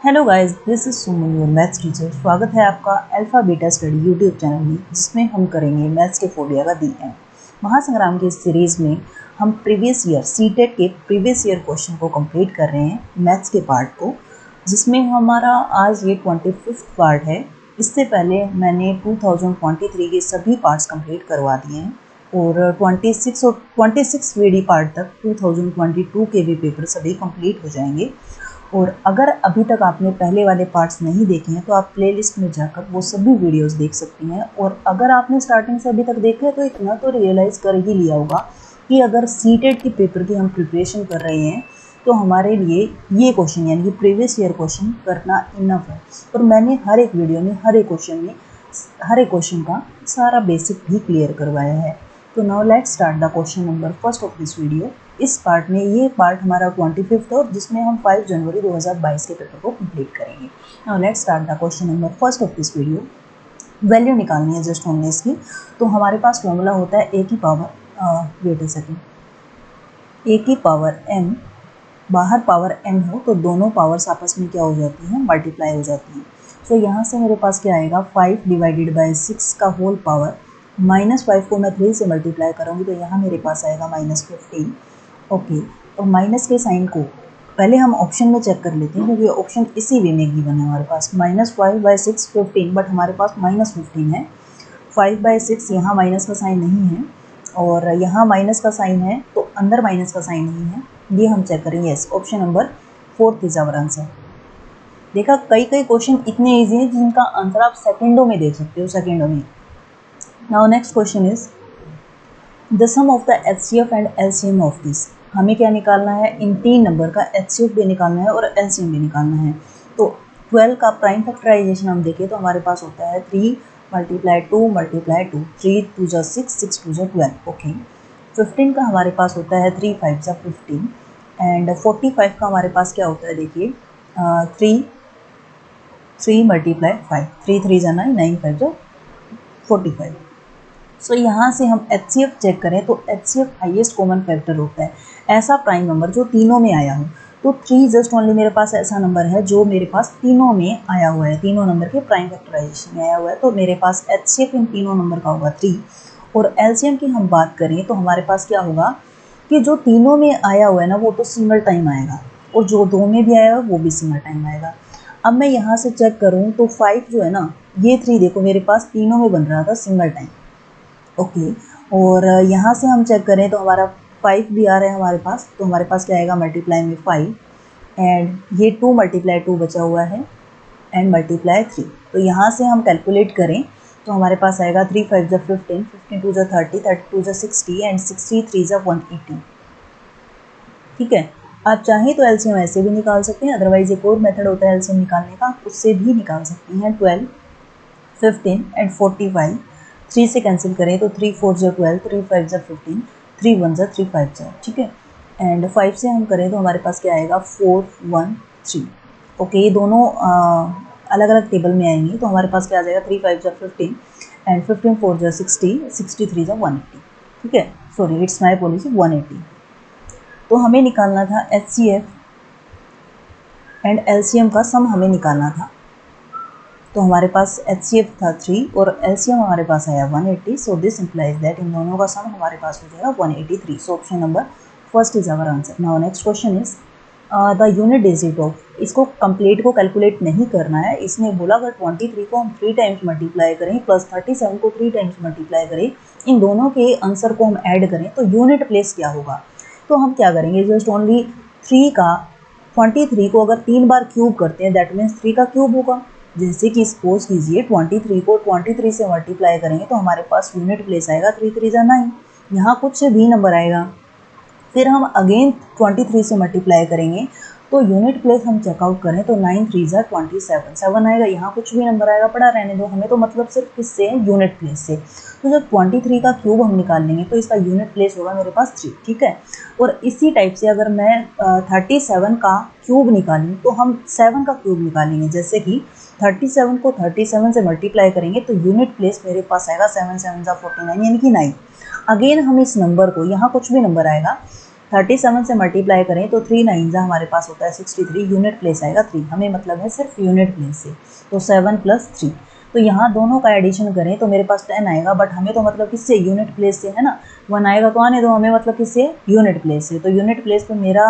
Hello guys, this is Suman your maths teacher. स्वागत है आपका alpha beta study YouTube channel में, जिसमें हम करेंगे मैथ्स के फोबिया का दी एंड। महासंग्राम की इस सीरीज़ में हम प्रीवियस ईयर सीटेट के प्रीवियस ईयर क्वेश्चन को कंप्लीट कर रहे हैं, मैथ्स के पार्ट को, जिसमें हमारा आज ये 25th पार्ट है। इससे पहले मैंने 2023 के सभी पार्ट्स कंप्लीट करवा दिए हैं और 26 वीडी पार्ट तक 2022 के भी पेपर सभी कंप्लीट हो जाएंगे। और अगर अभी तक आपने पहले वाले पार्ट्स नहीं देखे हैं तो आप प्लेलिस्ट में जाकर वो सभी वीडियोस देख सकती हैं। और अगर आपने स्टार्टिंग से अभी तक देखा है तो इतना तो रियलाइज़ कर ही लिया होगा कि अगर सीटेट के पेपर की हम प्रिपरेशन कर रहे हैं तो हमारे लिए ये क्वेश्चन यानी कि प्रीवियस ईयर क्वेश्चन करना इनफ है। और मैंने हर एक वीडियो में हर एक क्वेश्चन का सारा बेसिक भी क्लियर करवाया है। तो now let's start the question number first of this video. इस पार्ट में ये पार्ट हमारा 25th है और जिसमें हम 5 जनवरी 2022 के पेपर को कंप्लीट करेंगे। Now let's start the question number first of this video. Value निकालनी है जस्ट ओनली इसकी। तो हमारे पास फॉर्मूला होता है ए की पावर वेट अ सेकेंड, ए की पावर m, बाहर पावर n हो तो दोनों पावर्स आपस में क्या हो जाती हैं, मल्टीप्लाई हो जाती हैं। सो यहाँ से मेरे पास क्या आएगा, 5 डिवाइडेड बाई 6 का होल पावर, -5 को मैं 3 से मल्टीप्लाई करूँगी तो यहाँ मेरे पास आएगा -15। ओके, तो माइनस के साइन को पहले हम ऑप्शन में चेक कर लेते हैं, क्योंकि ऑप्शन इसी वे में गिवन है हमारे पास। -5/6 15, बट हमारे पास -15 है। 5/6 यहाँ माइनस का साइन नहीं है और यहाँ माइनस का साइन है, तो अंदर माइनस का साइन नहीं है, ये हम चेक करेंगे। Yes, option number 4 is our answer. देखा, कई क्वेश्चन इतने ईजी हैं जिनका आंसर आप सेकेंडों में दे सकते हो, सेकेंडों में। Now next question is the sum of the HCF and LCM of this. हमें क्या निकालना है, इन तीन नंबर का HCF भी निकालना है और LCM भी निकालना है। तो 12 का प्राइम फैक्टराइजेशन हम देखें तो हमारे पास होता है 3 × 2 × 2, 3 2 जा 6, 6 2 जा 12। ओके, 15 का हमारे पास होता है 3 5 जा 15 एंड 45 का हमारे पास क्या होता है, देखिए 3 × 5, 3 3 जा 9, 9 5 जा 45। सो यहाँ से हम HCF चेक करें तो HCF हाईएस्ट कॉमन फैक्टर होता है, ऐसा प्राइम नंबर जो तीनों में आया हो। तो 3 जस्ट ओनली मेरे पास ऐसा नंबर है जो मेरे पास तीनों में आया हुआ है, तीनों नंबर के प्राइम फैक्टराइजेशन में आया हुआ है। तो मेरे पास HCF इन तीनों नंबर का होगा 3। और LCM की हम बात करें तो हमारे पास क्या होगा कि जो तीनों में आया हुआ है ना वो तो सिंगल टाइम आएगा, और जो 2 में भी आया हुआ है वो भी सिंगल टाइम आएगा। अब मैं यहाँ से चेक करूँ तो 5 जो है ना, ये 3 देखो मेरे पास तीनों में बन रहा था सिंगल टाइम। ओके, और यहाँ से हम चेक करें तो हमारा 5 भी आ रहा है हमारे पास, तो हमारे पास क्या आएगा, मल्टीप्लाई में 5 एंड ये 2 × 2 बचा हुआ है एंड मल्टीप्लाई 3। तो यहाँ से हम कैलकुलेट करें तो हमारे पास आएगा 3 5 जा 15, 15 2 जा 30, 32 जा 60 एंड 63 जा 180। ठीक है, आप चाहें तो LCM ऐसे भी निकाल सकते हैं, अदरवाइज एक और मेथड होता है LCM निकालने का, उससे भी निकाल सकती हैं। 12, 15 एंड 45, 3 से कैंसिल करें तो 3 4 जा 12, 3 5 जा 15, 3 1 जा 3 5 जा। ठीक है, एंड 5 से हम करें तो हमारे पास क्या आएगा, 4 1 3। ओके, ये दोनों अलग अलग टेबल में आएंगे तो हमारे पास क्या आ जाएगा, 3 5 जा 15 एंड 15 4 जा 60, 63 जा 180। ठीक है, सॉरी इट्स माई पॉलिसी 180। तो हमें निकालना था HCF एंड LCM का सम हमें निकालना था। तो हमारे पास HCF था 3 और LCM हमारे पास आया 180। सो दिस इंप्लाइज दैट इन दोनों का सम हमारे पास हो जाएगा 183। So option number first is our answer. Now next question is the unit digit of. इसको कंप्लीट को कैलकुलेट नहीं करना है, इसने बोला अगर 23 को हम 3 टाइम्स मल्टीप्लाई करें प्लस 37 को 3 टाइम्स मल्टीप्लाई करें, इन दोनों के आंसर को हम ऐड करें तो यूनिट प्लेस क्या होगा। तो हम क्या करेंगे, जस्ट ओनली 3 का 23 को अगर 3 बार क्यूब करते हैं दैट मीन्स 3 का क्यूब होगा। जैसे कि सपोज कीजिए 23 को 23 से मल्टीप्लाई करेंगे तो हमारे पास यूनिट प्लेस आएगा 3 3 जा 9, यहाँ कुछ से भी नंबर आएगा। फिर हम अगेन 23 से मल्टीप्लाई करेंगे तो यूनिट प्लेस हम चेकआउट करें तो 9 3 जा 27, 7 आएगा, यहाँ कुछ भी नंबर आएगा, पड़ा रहने दो, हमें तो मतलब सिर्फ किससे, यूनिट प्लेस से। तो जब 23 का क्यूब हम निकाल लेंगे तो इसका यूनिट प्लेस होगा मेरे पास 3। ठीक है, और इसी टाइप से अगर मैं 37 का क्यूब निकालूँ तो हम 7 का क्यूब निकालेंगे। जैसे कि 37 को 37 से मल्टीप्लाई करेंगे तो यूनिट प्लेस मेरे पास आएगा 7 7 जा 49 यानी कि 9। अगेन हम इस नंबर को, यहाँ कुछ भी नंबर आएगा, 37 से मल्टीप्लाई करें तो 3 9 हमारे पास होता है 63, यूनिट प्लेस आएगा 3, हमें मतलब है सिर्फ यूनिट प्लेस से, तो 7 + 3। तो यहाँ दोनों का एडिशन करें तो मेरे पास 10 आएगा, बट हमें तो मतलब किससे, यूनिट प्लेस से है ना। 1 आएगा तो आने दो, हमें मतलब किससे, यूनिट प्लेस से। तो यूनिट प्लेस पे मेरा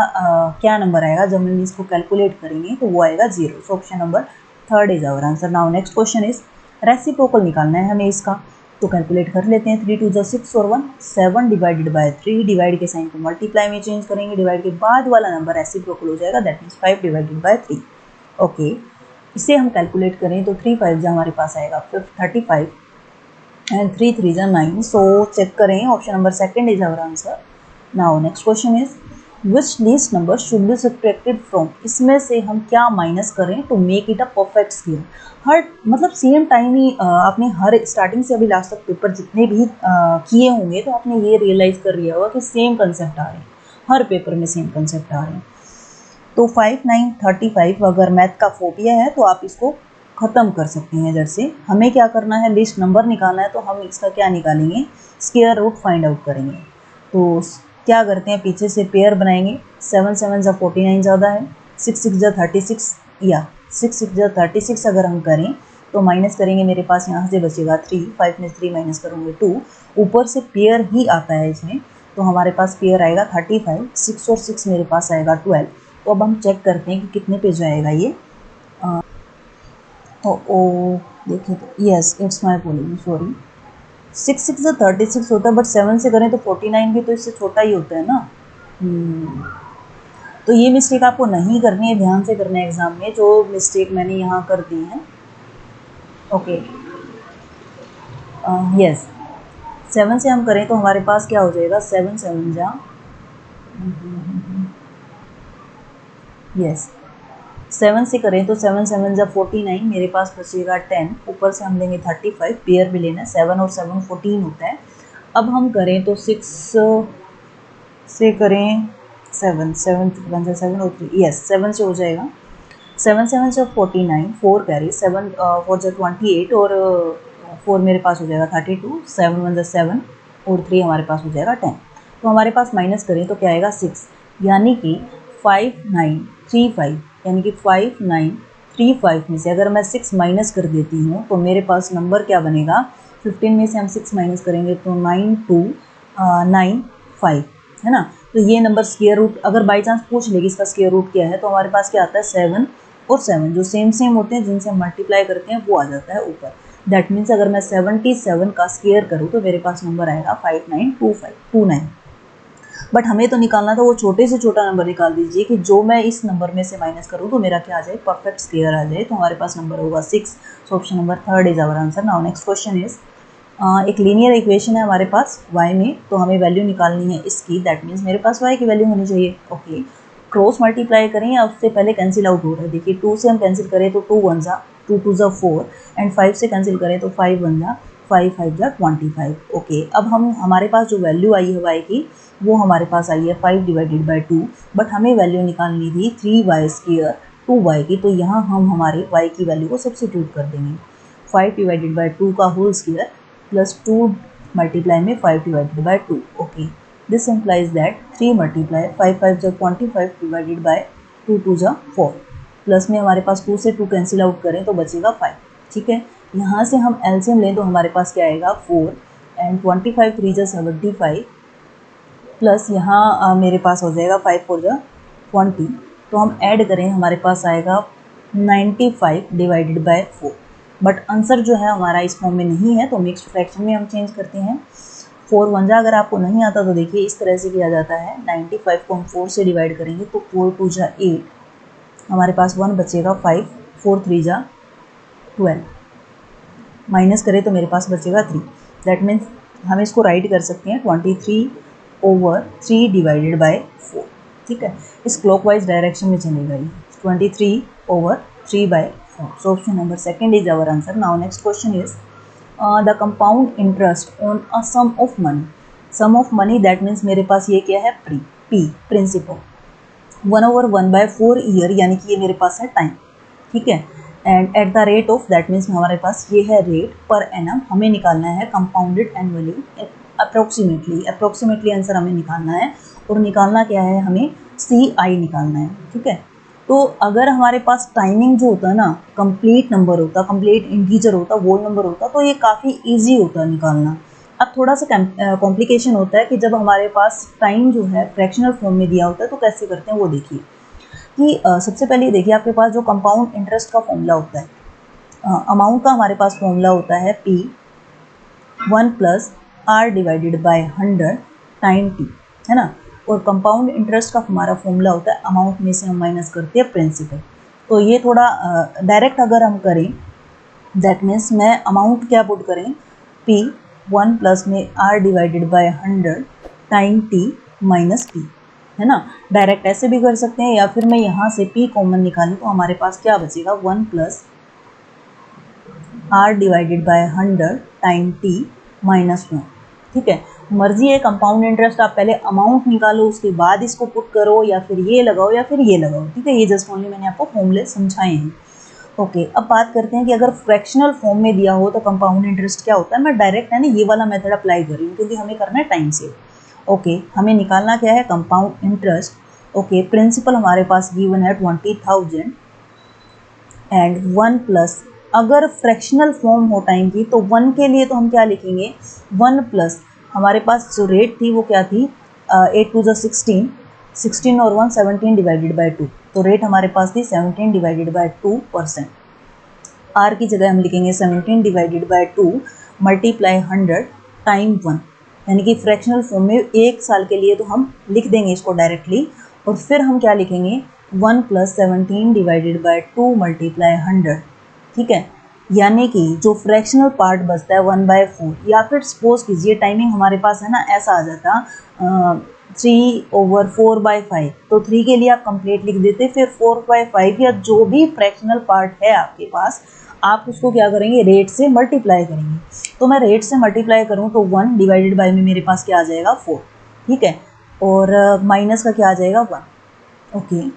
क्या नंबर आएगा जब हम इसको कैलकुलेट करेंगे, तो वो आएगा 0। So option number 3 is our answer. Now next question is reciprocal निकालना है हमें इसका, तो कैलकुलेट कर लेते हैं। 3 2 6 और 1 7 डिवाइडेड बाय 3, डिवाइड के साइन को मल्टीप्लाई में चेंज करेंगे, डिवाइड के बाद वाला नंबर रेसिप्रोकल हो जाएगा, that means 5 divided by 3। Okay, इसे हम कैलकुलेट करें तो 3 5 हमारे पास आएगा 35 एंड 3 3 9। सो चेक करें, option number 2 is our answer. Now next question is which least number should be subtracted from, इसमें से हम क्या माइनस करें to make it a perfect square. हर मतलब सेम टाइम ही आपने हर स्टार्टिंग से अभी लास्ट तक पेपर जितने भी किए होंगे, तो आपने ये रियलाइज़ कर लिया होगा कि सेम कंसेप्ट आ रहे हैं, हर पेपर में सेम कंसेप्ट आ रहे हैं। तो 5 9 35 अगर मैथ का फोबिया है तो आप इसको ख़त्म कर सकते हैं इधर से। हमें क्या करना है, लिस्ट नंबर निकालना है, तो हम इसका क्या निकालेंगे, स्क्वायर रूट फाइंड आउट करेंगे। तो क्या करते हैं, पीछे से पेयर बनाएंगे, 7 7 ज़ा 49 ज़्यादा है, 6 6 ज़ा 36, या 6 6 ज़ा 36 अगर हम करें तो माइनस करेंगे, मेरे पास यहाँ से बचेगा 3, 5 में 3 माइनस करूँगे 2, ऊपर से पेयर ही आता है इसमें, तो हमारे पास पेयर आएगा 35, 6 और 6 मेरे पास आएगा 12। तो अब हम चेक करते हैं कि कितने पे जाएगा ये। देखिए तो yes, it's my apology, sorry. 6 6 ज़ा 36 होता है, बट 7 से करें तो 49 भी तो इससे छोटा ही होता है ना। तो ये मिस्टेक आपको नहीं करनी है, ध्यान से करना है एग्जाम में, जो मिस्टेक मैंने यहाँ कर दी है। ओके, यस, 7 से हम करें तो हमारे पास क्या हो जाएगा, 7 7 जा, यस 7 से करें तो 7 7 जा 49, मेरे पास बचेगा 10, ऊपर से हम लेंगे 35, पेयर भी लेना है, 7 और 7 14 होता है। अब हम करें तो 6 से करें 7 7 7 और 3, यस 7 से हो जाएगा, 7 7 से 49, 4 कैरी, 7 4 जा 28 और 4 मेरे पास हो जाएगा 32, 7 1 जा 7 और 3 हमारे पास हो जाएगा 10। तो हमारे पास माइनस करें तो क्या आएगा 6, यानी कि 5 9 3 5, यानी कि 5 9 3 5 में से अगर मैं 6 माइनस कर देती हूँ तो मेरे पास नंबर क्या बनेगा, 15 में से हम 6 माइनस करेंगे तो 9 2 9 5, है ना। तो ये नंबर स्क्वायर रूट अगर बाई चांस पूछ लेगी इसका स्क्वायर रूट क्या है, तो हमारे पास क्या आता है 7 और 7 जो सेम सेम होते हैं, जिनसे हम मल्टीप्लाई करते हैं वो आ जाता है ऊपर। दैट मीन्स अगर मैं 77 का स्क्वायर करूँ तो मेरे पास नंबर आएगा 592529। बट हमें तो निकालना था वो छोटे से छोटा नंबर, निकाल दीजिए कि जो मैं इस नंबर में से माइनस करूँ तो मेरा क्या आ जाए, परफेक्ट स्क्वायर आ जाए, तो हमारे पास नंबर होगा 6। So option number 3 is our answer. Now next question is एक लीनियर इक्वेशन है हमारे पास y में, तो हमें वैल्यू निकालनी है इसकी, दैट मीन्स मेरे पास y की वैल्यू होनी चाहिए। ओके, क्रॉस मल्टीप्लाई करें या उससे पहले कैंसिल आउट हो रहा है, देखिए 2 से हम कैंसिल करें तो 2 1 जा 2 2 जा 4 एंड 5 से कैंसिल करें तो 5 1 जा 5 5 जा 25। ओके, अब हम हमारे पास जो वैल्यू आई है y की, वो हमारे पास आई है 5 डिवाइडेड बाई 2, बट हमें वैल्यू निकालनी थी 3y स्क्वायर 2y की, तो यहाँ हम हमारे y की वैल्यू को सब्सिट्यूट कर देंगे, 5 डिवाइडेड बाई 2 का होल स्क्वायर प्लस 2 मल्टीप्लाई में 5 divided by 2। Okay, this implies that 3 multiply 5 5 जा 25 डिवाइडेड बाई 2 2 जा 4, प्लस में हमारे पास 2 से 2 कैंसिल आउट करें तो बचेगा 5। ठीक है, यहाँ से हम एलसीएम लें तो हमारे पास क्या आएगा 4 एंड 25 3 जा 75, प्लस यहाँ मेरे पास हो जाएगा 5 4 जा 20, तो हम ऐड करें हमारे पास आएगा 95 डिवाइडेड बाय 4। बट आंसर जो है हमारा इस फॉर्म में नहीं है, तो मिक्स्ड फ्रैक्शन में हम चेंज करते हैं। 4 1 जा, अगर आपको नहीं आता तो देखिए इस तरह से किया जाता है, 95 को हम 4 से डिवाइड करेंगे तो 4 2 जा 8, हमारे पास 1 बचेगा 5, 4 3 जा 12, माइनस करें तो मेरे पास बचेगा 3। दैट मीन्स हम इसको राइट कर सकते हैं 23/3 डिवाइडेड बाय 4। ठीक है, इस क्लॉकवाइज डायरेक्शन में चलेगा ये 23/3/4। So option number 2 is our answer. Now next question is the compound interest on a sum of money. Sum of money that means मेरे पास ये क्या है, P principal 1/1/4 ईयर, यानी कि ये मेरे पास है टाइम। ठीक है, and eight the rate of, that means हमारे पास ये है रेट पर एनम, हमें निकालना है कंपाउंडेड एनुअली अप्रोक्सीमेटली आंसर हमें निकालना है। और निकालना क्या है, हमें CI निकालना है। ठीक है, तो अगर हमारे पास टाइमिंग जो होता है ना, कंप्लीट नंबर होता, कंप्लीट इंटीजर होता, वोल नंबर होता, तो ये काफ़ी ईजी होता है निकालना। अब थोड़ा सा कॉम्प्लिकेशन होता है कि जब हमारे पास टाइम जो है फ्रैक्शनल फॉर्म में दिया होता है तो कैसे करते हैं वो देखिए। कि सबसे पहले देखिए आपके पास जो कंपाउंड इंटरेस्ट का फॉर्मूला होता है, अमाउंट का हमारे पास फॉर्मूला होता है P 1 plus R divided by 100 time T, है ना। और कंपाउंड इंटरेस्ट का हमारा फॉर्मूला होता है, अमाउंट में से हम माइनस करते हैं प्रिंसिपल। तो ये थोड़ा डायरेक्ट अगर हम करें, दैट मीन्स मैं अमाउंट क्या पुट करें, P 1 प्लस में R divided by 100 time T minus P, है ना। डायरेक्ट ऐसे भी कर सकते हैं, या फिर मैं यहाँ से P कॉमन निकालूँ तो हमारे पास क्या बचेगा, 1 plus R divided by 100 time T minus 1। ठीक है, मर्जी है, कंपाउंड इंटरेस्ट आप पहले अमाउंट निकालो उसके बाद इसको पुट करो, या फिर ये लगाओ या फिर ये लगाओ। ठीक है, ये जस्ट ओनली मैंने आपको फॉर्मूले समझाए हैं। ओके, अब बात करते हैं कि अगर फ्रैक्शनल फॉर्म में दिया हो तो कंपाउंड इंटरेस्ट क्या होता है। मैं डायरेक्ट है ना ये वाला मेथड अप्लाई कर रही हूँ क्योंकि हमें करना है टाइम सेव। ओके, हमें निकालना क्या है, कंपाउंड इंटरेस्ट। ओके, प्रिंसिपल हमारे पास गिवन है 20,000 एंड 1 प्लस, अगर फ्रैक्शनल फॉर्म हो टाइम की तो 1 के लिए तो हम क्या लिखेंगे, 1 प्लस हमारे पास जो रेट थी वो क्या थी, 8 टू 16, 16 और 1 17 डिवाइडेड बाई 2, तो रेट हमारे पास थी 17 डिवाइडेड बाई 2%। आर की जगह हम लिखेंगे 17 डिवाइडेड बाई 2 मल्टीप्लाई 100 टाइम 1, यानी कि फ्रैक्शनल फॉर्म में एक साल के लिए तो हम लिख देंगे इसको डायरेक्टली, और फिर हम क्या लिखेंगे 1 प्लस 17 डिवाइडेड बाई 2 मल्टीप्लाई 100। ठीक है, यानी कि जो फ्रैक्शनल पार्ट बचता है 1/4, या फिर सपोज कीजिए टाइमिंग हमारे पास है ना ऐसा आ जाता 3/4/5, तो 3 के लिए आप कंप्लीट लिख देते, फिर 4/5 या जो भी फ्रैक्शनल पार्ट है आपके पास आप उसको क्या करेंगे, रेट से मल्टीप्लाई करेंगे। तो मैं रेट से मल्टीप्लाई करूँ तो 1 डिवाइडेड बाई में मेरे पास क्या आ जाएगा 4। ठीक है, और माइनस का क्या आ जाएगा 1। ओके,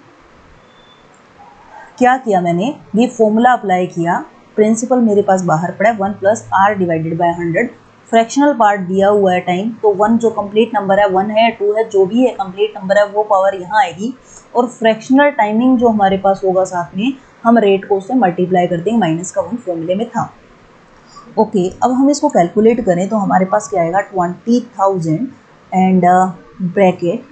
क्या किया मैंने, ये फॉर्मूला अप्लाई किया, प्रिंसिपल मेरे पास बाहर पड़ा है 1 plus R divided by 100, fractional part दिया हुआ है टाइम, तो 1 जो कंप्लीट नंबर है 1 है 2 है, जो भी है कंप्लीट नंबर है वो पावर यहाँ आएगी, और फ्रैक्शनल टाइमिंग जो हमारे पास होगा साथ में हम रेट को उससे मल्टीप्लाई कर देंगे, माइनस का 1 फॉर्मूले में था। ओके, अब हम इसको कैलकुलेट करें तो हमारे पास क्या आएगा 20,000 एंड ब्रैकेट,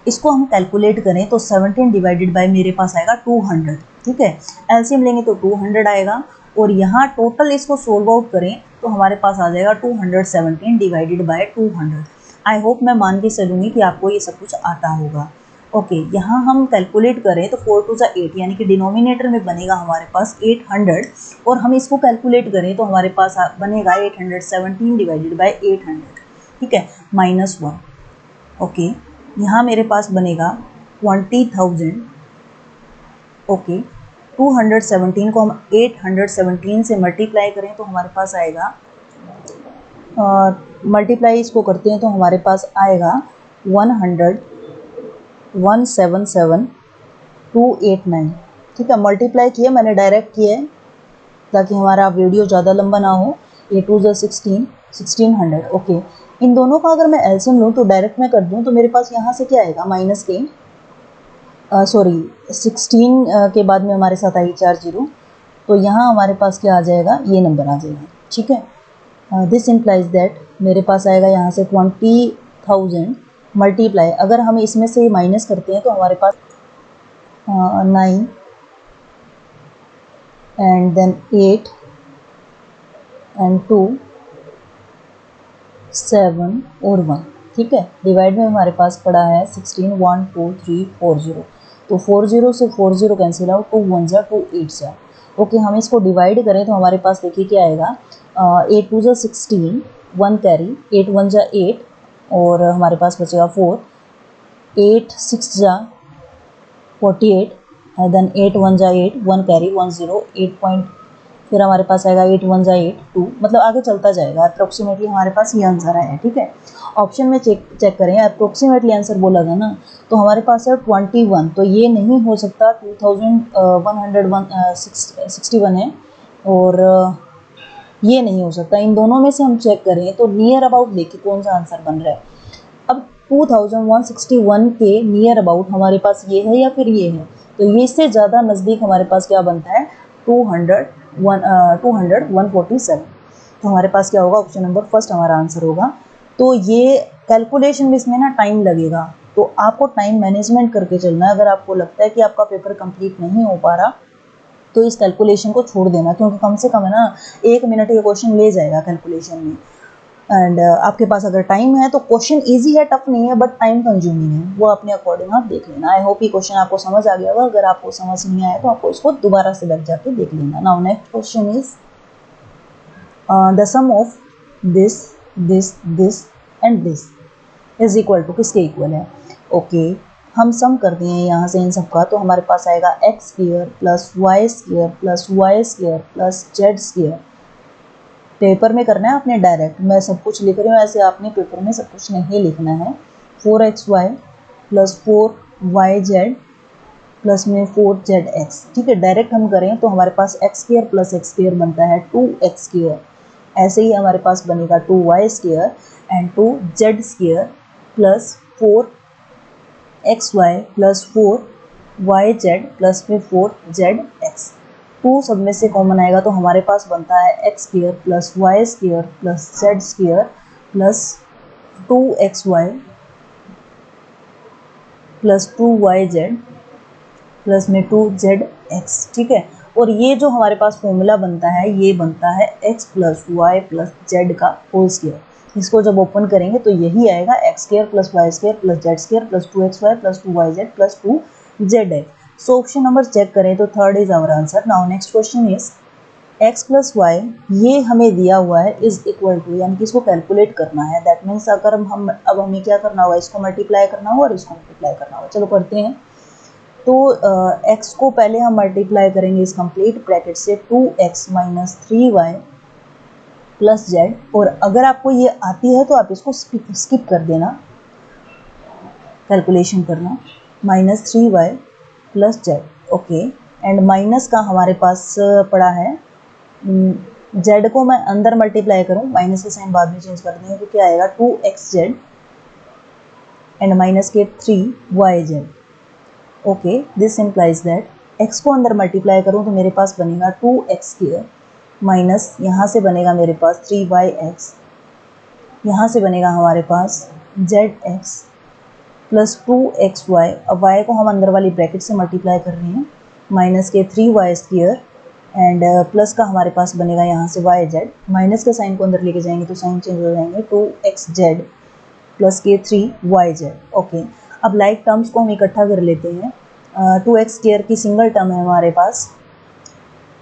इसको हम कैलकुलेट करें तो 17 डिवाइडेड बाय मेरे पास आएगा 200। ठीक है, एलसीएम लेंगे तो 200 आएगा, और यहाँ टोटल इसको सोल्व आउट करें तो हमारे पास आ जाएगा 217 डिवाइडेड बाय 200। आई होप मैं मान के चलूँगी कि आपको ये सब कुछ आता होगा। ओके, यहाँ हम कैलकुलेट करें तो 4 टू 8, यानी कि डिनोमिनेटर में बनेगा हमारे पास 800, और हम इसको कैलकुलेट करें तो हमारे पास बनेगा 817 डिवाइडेड बाय 800। ठीक है, माइनस 1। ओके, यहाँ मेरे पास बनेगा 20,000। ओके, 217 को हम 817 से मल्टीप्लाई करें तो हमारे पास आएगा, मल्टीप्लाई इसको करते हैं तो हमारे पास आएगा 100,177,289। ठीक है, मल्टीप्लाई किया मैंने, डायरेक्ट किया है ताकि हमारा वीडियो ज़्यादा लंबा ना हो। 8 टू 16, 1600। ओके, इन दोनों का अगर मैं एलसीएम लूँ तो डायरेक्ट मैं कर दूँ तो मेरे पास यहाँ से क्या आएगा, माइनस के 16 के बाद में हमारे साथ आई 4 जीरो, तो यहाँ हमारे पास क्या आ जाएगा, ये नंबर आ जाएगा। ठीक है, दिस इम्प्लाइज दैट मेरे पास आएगा यहाँ से 20,000 मल्टीप्लाई, अगर हम इसमें से माइनस करते हैं तो हमारे पास 9 एंड देन 8 एंड 2 7 और 1। ठीक है, डिवाइड में हमारे पास पड़ा है 16 1 2 3 4 0, तो 40 से 40 कैंसिल आउट, 2 1 जा 2 8 जा। ओके, हम इसको डिवाइड करें तो हमारे पास देखिए क्या आएगा, 8 टू 16, 1 कैरी, 8 1 जा 8, और हमारे पास बचेगा 4, 8 6 जा 48, देन 8 1 जा 8, 1 कैरी 1 0, 8 पॉइंट, फिर हमारे पास आएगा 8 1 जा 8 2, मतलब आगे चलता जाएगा। अप्रोक्सीमेटली हमारे पास ये आंसर आया है। ठीक है, ऑप्शन में चेक करें, अप्रोक्सीमेटली आंसर बोला था ना, तो हमारे पास है 21, तो ये नहीं हो सकता, 2161 है, और ये नहीं हो सकता। इन दोनों में से हम चेक करें तो नियर अबाउट देखिए कौन सा आंसर बन रहा है। अब 2161 के नियर अबाउट हमारे पास ये है या फिर ये है, तो ये इससे ज़्यादा नज़दीक हमारे पास क्या बनता है 147। तो हमारे पास क्या होगा, ऑप्शन नंबर फर्स्ट हमारा आंसर होगा। तो ये कैलकुलेशन में इसमें ना टाइम लगेगा, तो आपको टाइम मैनेजमेंट करके चलना है। अगर आपको लगता है कि आपका पेपर कंप्लीट नहीं हो पा रहा तो इस कैलकुलेशन को छोड़ देना, क्योंकि कम से कम है ना 1 मिनट ये क्वेश्चन ले जाएगा कैलकुलेशन में। एंड आपके पास अगर टाइम है तो क्वेश्चन इजी है, टफ नहीं है, बट टाइम कंज्यूमिंग है, वो अपने अकॉर्डिंग आप देख लेना। आई होप ये क्वेश्चन आपको समझ आ गया होगा। अगर आपको समझ नहीं आया तो आपको इसको दोबारा से बैठ जाके देख लेना। Now next question is the sum of this this this and this is equal to, किसके इक्वल है? ओके, हम सम कर दिए हैं यहाँ से इन सब का, तो हमारे पास आएगा x square plus y square plus y square plus z square. Paper में करना है आपने डायरेक्ट, मैं सब कुछ लिख रही हूँ, ऐसे आपने पेपर में सब कुछ नहीं लिखना है। 4xy प्लस 4yz प्लस में 4zx, ठीक है। डायरेक्ट हम करें तो हमारे पास x square plus x square बनता है 2x स्क्वायर, ऐसे ही हमारे पास बनेगा 2y square and 2z square plus 4xy plus 4yz plus में 4zx। 2 सब में से कॉमन आएगा तो हमारे पास बनता है x square plus y square plus z square plus 2xy plus 2yz plus में 2zx, ठीक है। और ये जो हमारे पास फॉर्मूला बनता है ये बनता है x plus y plus z का होल स्क्वायर। इसको जब ओपन करेंगे तो यही आएगा x square plus y square plus z square plus 2xy plus 2yz plus 2zx। So option number check करें तो third is our answer. Now next question is x plus y, ये हमें दिया हुआ है, इज इक्वल टू, यानी कि इसको कैलकुलेट करना है। दैट मीन्स अगर हम अब हमें क्या करना होगा, इसको मल्टीप्लाई करना होगा और इसको मल्टीप्लाई करना होगा। चलो करते हैं। तो x को पहले हम मल्टीप्लाई करेंगे इस कंप्लीट ब्रैकेट से 2x minus 3y plus Z, और अगर आपको ये आती है तो आप इसको स्किप कर देना, कैलकुलेशन करना, minus 3y plus Z, okay. And minus का हमारे पास पड़ा है, जेड को मैं अंदर मल्टीप्लाई करूँ, माइनस के साइन बाद में चेंज कर देंगे, तो क्या आएगा 2xz एंड माइनस के 3yz, okay. This implies that x को अंदर मल्टीप्लाई करूँ तो मेरे पास बनेगा 2x स्क्वायर माइनस यहाँ से बनेगा मेरे पास 3yx, यहाँ से बनेगा हमारे पास zx प्लस 2xy। अब y को हम अंदर वाली ब्रैकेट से मल्टीप्लाई कर रहे हैं, माइनस के 3y स्क्वायर एंड प्लस का हमारे पास बनेगा यहाँ से yz, माइनस के साइन को अंदर लेके जाएंगे तो साइन चेंज हो जाएंगे, 2xz प्लस के 3yz, ओके। अब लाइक टर्म्स को हम इकट्ठा कर लेते हैं। 2x स्क्वायर की सिंगल टर्म है हमारे पास,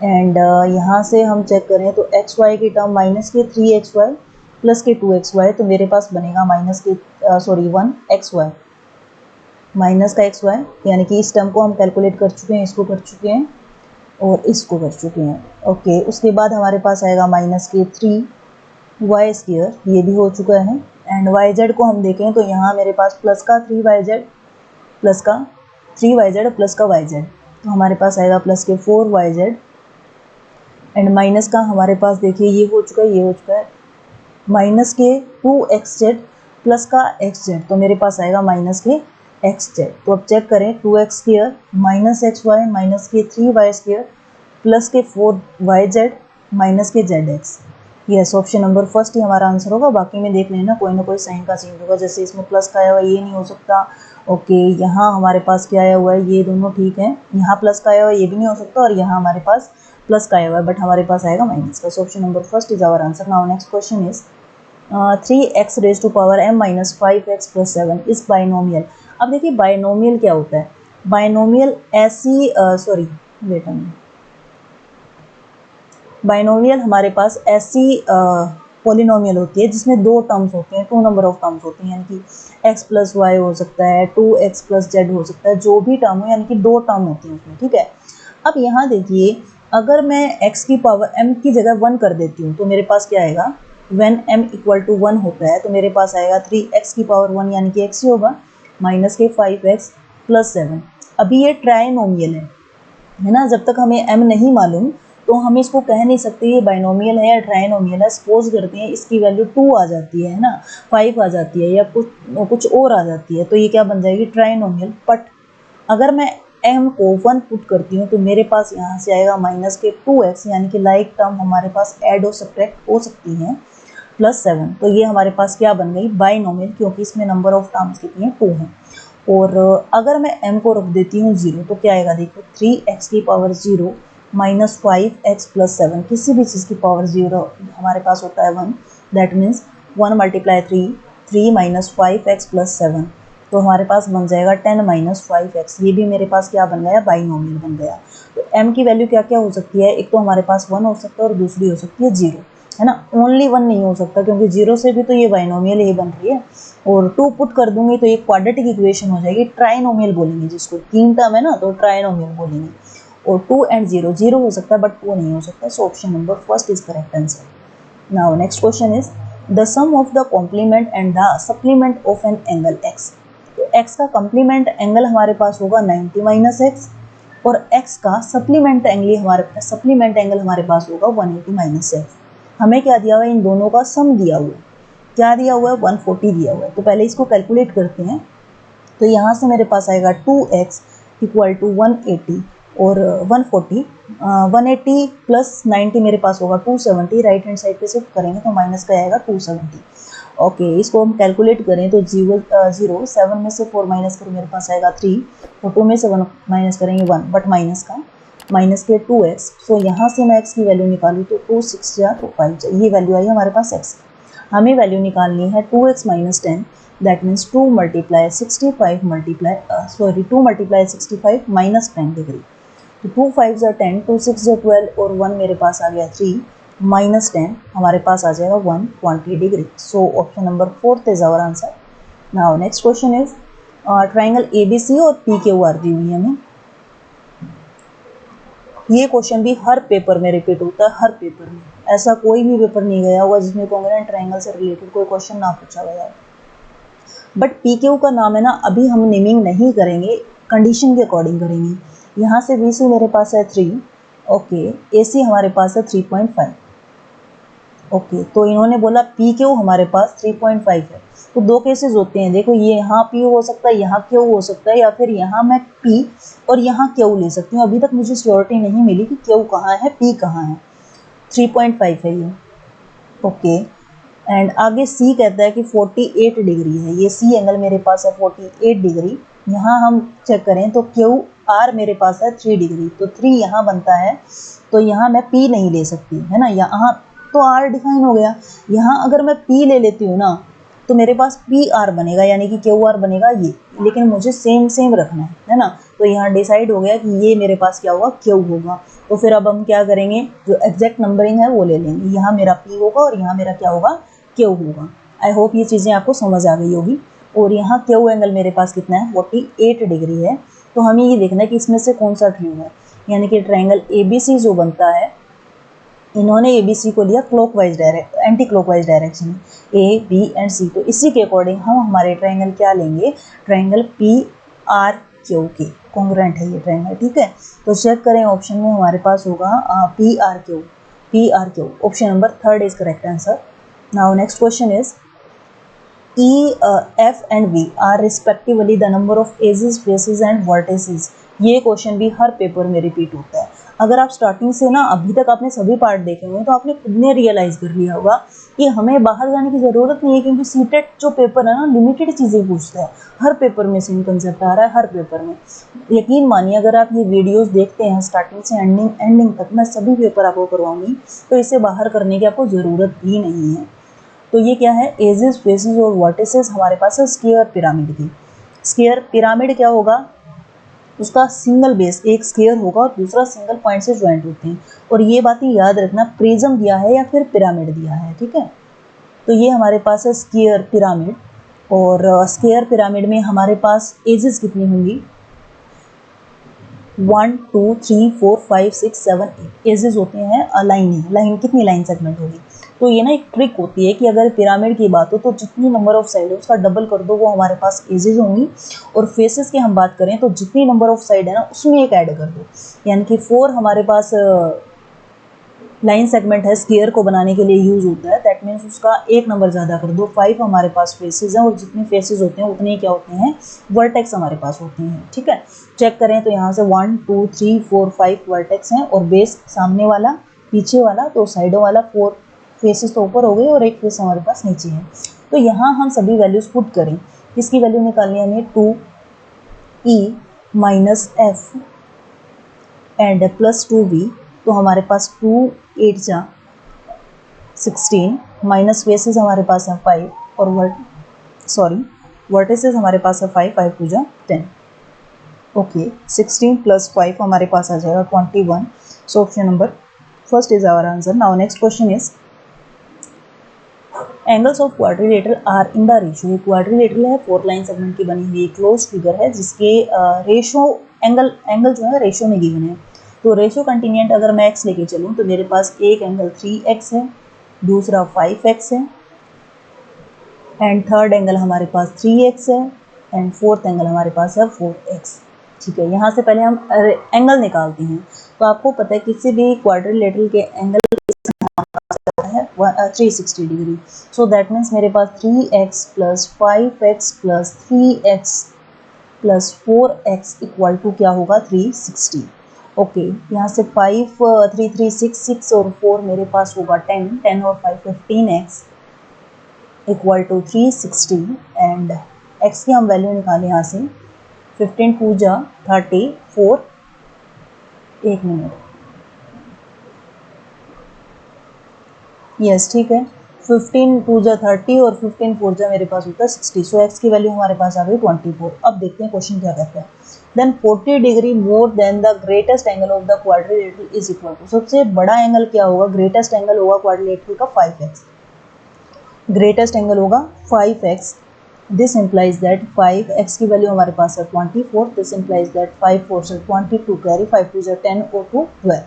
एंड यहाँ से हम चेक करें तो xy की टर्म माइनस के 3xy प्लस के 2xy, तो मेरे पास बनेगा माइनस के 1xy, माइनस का xy, यानी कि इस टर्म को हम कैलकुलेट कर चुके हैं, इसको कर चुके हैं और इसको कर चुके हैं, ओके। उसके बाद हमारे पास आएगा माइनस के 3y स्क्वायर, ये भी हो चुका है। एंड yz को हम देखें तो यहाँ मेरे पास प्लस का 3yz प्लस का 3yz प्लस का yz, तो हमारे पास आएगा प्लस के 4yz एंड माइनस का हमारे पास देखिए ये हो चुका है, ये हो चुका है, माइनस के 2xz प्लस का xz, तो मेरे पास आएगा माइनस के xz। तो अब चेक करें, 2x square minus xy minus के 3y स्क्वायर प्लस के 4yz माइनस के zx। Yes, option number first ही हमारा आंसर होगा। बाकी में देख लेना कोई ना कोई साइन का चेंज होगा, जैसे इसमें प्लस का आया हुआ ये नहीं हो सकता, ओके। यहाँ हमारे पास क्या आया हुआ है, ये दोनों ठीक है, यहाँ प्लस का आया हुआ है ये भी नहीं हो सकता, और यहाँ हमारे पास प्लस का आया हुआ है, बट हमारे पास आएगा माइनस का। So option number first is our answer. Now next question is 3x raise to power m minus 5x plus 7 is binomial. अब देखिए बाइनोमियल क्या होता है, बाइनोमियल ऐसी बाइनोमियल हमारे पास ऐसी पॉलिनोमियल होती है जिसमें दो टर्म्स होते हैं, 2 नंबर ऑफ टर्म्स होते हैं, यानी कि x प्लस वाई हो सकता है, 2x प्लस जेड हो सकता है, जो भी टर्म हो, यानी कि 2 टर्म होती हैं उसमें, ठीक है। अब यहाँ देखिए, अगर मैं x की पावर m की जगह 1 कर देती हूँ तो मेरे पास क्या आएगा, व्हेन m इक्वल टू 1 होता है तो मेरे पास आएगा 3x की पावर 1, यानी कि x ही होगा, माइनस के 5x प्लस 7। अभी ये ट्राइनोमियल है ना, जब तक हमें m नहीं मालूम तो हम इसको कह नहीं सकते ये बाइनोमियल है या ट्राइनोमियल है। सपोज करते हैं इसकी वैल्यू 2 आ जाती है ना, 5 आ जाती है या कुछ और आ जाती है, तो ये क्या बन जाएगी, ट्राइनोमियल। बट अगर मैं m को 1 पुट करती हूँ तो मेरे पास यहाँ से आएगा माइनस के 2x, यानी कि लाइक टर्म हमारे पास ऐड और सब्ट्रैक्ट हो सकती है, +7। तो ये हमारे पास क्या बन गई, बाइनोमियल, क्योंकि इसमें नंबर ऑफ टर्म्स कितनी है, 2 हैं। और अगर मैं m को रख देती हूँ 0 तो क्या आएगा, देखो 3x की पावर 0 माइनस 5x प्लस 7, किसी भी चीज़ की पावर 0 हमारे पास होता है 1, that means 1 multiply 3 minus 5x plus 7, तो हमारे पास बन जाएगा 10 माइनस 5x। ये भी मेरे पास क्या बन गया, बाइनोमियल बन गया। तो m की वैल्यू क्या क्या हो सकती है, एक तो हमारे पास 1 हो सकता है और दूसरी हो सकती है 0, है ना। ओनली 1 नहीं हो सकता, क्योंकि 0 से भी तो ये बाइनोमियल ही बन रही है। और 2 पुट कर दूंगी तो ये क्वाड्रेटिक इक्वेशन हो जाएगी, ट्राइनोमियल बोलेंगे जिसको, 3 टर्म है ना तो ट्राइनोमियल बोलेंगे। और 2 एंड 0 हो सकता है बट 2 नहीं हो सकता। So option number first is correct answer. Now next question is the sum of the complement and the supplement of an angle x। तो x का कॉम्प्लीमेंट एंगल हमारे पास होगा 90 माइनस एक्स, और x का सप्लीमेंट एंगल हमारे पास होगा 180 माइनस एक्स। हमें क्या दिया हुआ है, इन दोनों का सम दिया हुआ है। क्या दिया हुआ है, 140 दिया हुआ है। तो पहले इसको कैलकुलेट करते हैं। तो यहाँ से मेरे पास आएगा 2x इक्वल टू 180 और 140, 180 प्लस 90 मेरे पास होगा 270। राइट हैंड साइड पे शिफ्ट करेंगे तो माइनस का आएगा 270। ओके, इसको हम कैलकुलेट करें तो 0 7 में से 4 माइनस करो मेरे पास आएगा 3, तो 2 में से 1 माइनस करेंगे 1, बट माइनस के 2x। सो यहाँ से मैं x की वैल्यू निकालूँ तो 2 6 या 2 5, ये वैल्यू आई हमारे पास x। हमें वैल्यू निकालनी है 2x minus 10, that means 2 multiply 65 minus 10 degree. तो 2 5 या 10, 2 6 या 12 और 1 मेरे पास आ गया 3, माइनस 10 हमारे पास आ जाएगा 120 degree. So option number 4 is our answer. Now next question is triangle ABC और PQR दी हुई है हमें। ये क्वेश्चन भी हर पेपर में रिपीट होता है, हर पेपर में। ऐसा कोई भी पेपर नहीं गया होगा जिसमें कॉन्ग्रुएंट ट्राइंगल से रिलेटेड कोई क्वेश्चन ना पूछा गया है। बट PQ का नाम है ना, अभी हम नेमिंग नहीं करेंगे, कंडीशन के अकॉर्डिंग करेंगे। यहाँ से BC मेरे पास है 3, ओके, AC हमारे पास है 3.5। ओके, तो इन्होंने बोला PQ हमारे पास 3.5 है। तो दो केसेस होते हैं, देखो ये यहाँ P हो सकता है, यहाँ Q हो सकता है, या फिर यहाँ मैं P और यहाँ Q ले सकती हूँ। अभी तक मुझे श्योरिटी नहीं मिली कि Q कहाँ है, P कहाँ है। 3.5 है ये। ओके, एंड आगे C कहता है कि 48 डिग्री है। ये C एंगल मेरे पास है 48 डिग्री। यहाँ हम चेक करें तो QR मेरे पास है 3 डिग्री, तो 3 यहाँ बनता है, तो यहाँ मैं P नहीं ले सकती, है ना। यहाँ तो R डिफाइन हो गया। यहाँ अगर मैं P ले लेती हूँ ना तो मेरे पास PR बनेगा, यानी कि QR बनेगा ये, लेकिन मुझे सेम रखना है ना। तो यहाँ डिसाइड हो गया कि ये मेरे पास क्या होगा, Q होगा। तो फिर अब हम क्या करेंगे, जो एग्जैक्ट नंबरिंग है वो ले लेंगे। यहाँ मेरा P होगा और यहाँ मेरा क्या होगा, Q होगा। आई होप ये चीज़ें आपको समझ आ गई होगी। और यहाँ Q एंगल मेरे पास कितना है, 48 डिग्री है। तो हमें ये देखना है कि इसमें से कौन सा ट्रू है, यानी कि ट्राइंगल ABC जो बनता है, इन्होंने ABC को लिया clockwise anti clockwise direction, A, B and C। तो इसी के अकॉर्डिंग हम हमारे ट्राइंगल क्या लेंगे, ट्राइंगल PRQ के कॉन्ग्रुएंट है ये ट्राइंगल, ठीक है। तो चेक करें, ऑप्शन में हमारे पास होगा PRQ। Option number 3 is correct answer. Now next question is E, F and V are respectively the number of edges, faces and vertices। ये क्वेश्चन भी हर पेपर में रिपीट होता है। अगर आप स्टार्टिंग से ना अभी तक आपने सभी पार्ट देखे हुए तो आपने खुद ने रियलाइज कर लिया होगा कि हमें बाहर जाने की ज़रूरत नहीं है, क्योंकि सीटेट जो पेपर है ना लिमिटेड चीज़ें पूछता है। हर पेपर में सेम कंसेप्ट आ रहा है, हर पेपर में। यकीन मानिए, अगर आप ये वीडियोस देखते हैं स्टार्टिंग से एंडिंग तक, मैं सभी पेपर आपको करवाऊंगी, तो इसे बाहर करने की आपको ज़रूरत भी नहीं है। तो ये क्या है, एजेस, फेसेस और वर्टिसेस हमारे पास है स्क्वायर पिरामिड की। स्क्वायर पिरामिड क्या होगा, उसका सिंगल बेस, एक स्क्वायर होगा और दूसरा सिंगल पॉइंट से ज्वाइंट होते हैं। और ये बातें याद रखना, प्रिज्म दिया है या फिर पिरामिड दिया है, ठीक है। तो ये हमारे पास है स्क्वायर पिरामिड, और स्क्वायर पिरामिड में हमारे पास एजेस कितनी होंगी, 1 2 3 4 5 6 7 8 एजेस होते हैं। लाइन कितनी लाइन सेगमेंट होगी। तो ये ना एक ट्रिक होती है कि अगर पिरामिड की बात हो तो जितनी नंबर ऑफ साइड है उसका डबल कर दो, वो हमारे पास एजेस होंगी। और फेसेस की हम बात करें तो जितनी नंबर ऑफ साइड है ना उसमें एक ऐड कर दो, यानी कि 4 हमारे पास लाइन सेगमेंट है, स्क्वायर को बनाने के लिए यूज होता है, दैट मीन्स उसका एक नंबर ज़्यादा कर दो। 5 हमारे पास फेसेस हैं और जितने फेसेस होते हैं उतने ही क्या होते हैं, वर्टेक्स हमारे पास होते हैं। ठीक है, चेक करें तो यहाँ से 1 2 3 4 5 वर्टेक्स हैं और बेस सामने वाला पीछे वाला, तो साइडों वाला 4 फेसेस तो ऊपर हो गए और एक फेस हमारे पास नीचे है। तो यहाँ हम सभी वैल्यूज़ पुट करें, इसकी वैल्यू निकालनी है हमें 2e minus F and plus 2v। तो हमारे पास 2 8 जा 16 माइनस फेसेस हमारे पास है 5 और वर्टिसेस हमारे पास है 5 5 2 जा 10। ओके, 16 प्लस 5 हमारे पास आ जाएगा 21। So option number first is our answer. Now next question is angles of quadrilateral are in the ratio. Quadrilateral है, 4 लाइन सेगमेंट की बनी हुई क्लोज फिगर है जिसके रेशियो एंगल जो है रेशियो में गिवन है। तो रेशियो कंटिन्यूएंट अगर मैं x लेके चलूँ तो मेरे पास एक एंगल 3x है, दूसरा 5x है एंड थर्ड एंगल हमारे पास 3x है एंड फोर्थ एंगल हमारे पास है 4x। ठीक है, यहाँ से पहले हम एंगल निकालते हैं। तो आपको पता है किसी भी क्वाड्रिलेटरल के एंगल है 360 डिग्री। सो दैट मीन्स मेरे पास 3x plus 5x plus 3x plus 4x equal to क्या होगा 360। ओके, यहाँ से 5 3 3 6 6 और 4 मेरे पास होगा 10 10 और 5 15x equal to 360 and x की हम वैल्यू निकालें यहाँ से 15 2 जा 34। एक मिनट, यस ठीक है, 15 2 जा 30 और 15 4 जा मेरे पास होता है 60। सो x की वैल्यू हमारे पास आ गई 24। अब देखते हैं क्वेश्चन क्या कहता है। Then 40 degree more than the greatest angle of the quadrilateral is equal to. सबसे बड़ा एंगल क्या होगा, ग्रेटेस्ट एंगल होगा क्वाड्रिलेटरल का 5x, ग्रेटेस्ट एंगल होगा 5x। This implies that 5x की वैल्यू हमारे पास है 24। दिस इम्प्लाइज दैट 5 4 से 22 कैरी 5 2 10 और 2 12।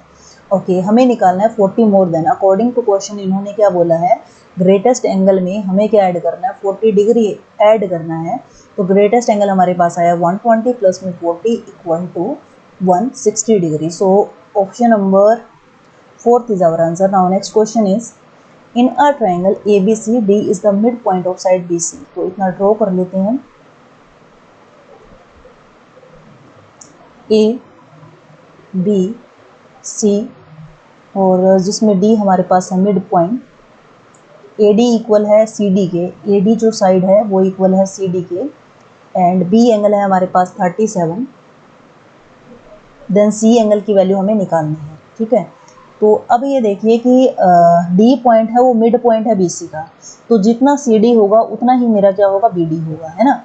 ओके, हमें निकालना है 40 more than. According to question इन्होंने क्या बोला है, ग्रेटेस्ट एंगल में हमें क्या ऐड करना है, 40 डिग्री ऐड करना है। तो ग्रेटेस्ट एंगल हमारे पास आया 120 प्लस में 40 equal to 160 degree. So option number fourth is our answer. Now next question is in a triangle ABCD is the mid point of side BC। तो इतना ड्रॉ कर लेते हैं, ABC और जिसमें D हमारे पास है मिड पॉइंट। AD इक्वल है CD के, AD जो साइड है वो इक्वल है CD के एंड B एंगल है हमारे पास 37। देन C एंगल की वैल्यू हमें निकालनी है। ठीक है, तो अब ये देखिए कि D पॉइंट है वो मिड पॉइंट है BC का, तो जितना CD होगा उतना ही मेरा क्या होगा BD होगा, है ना।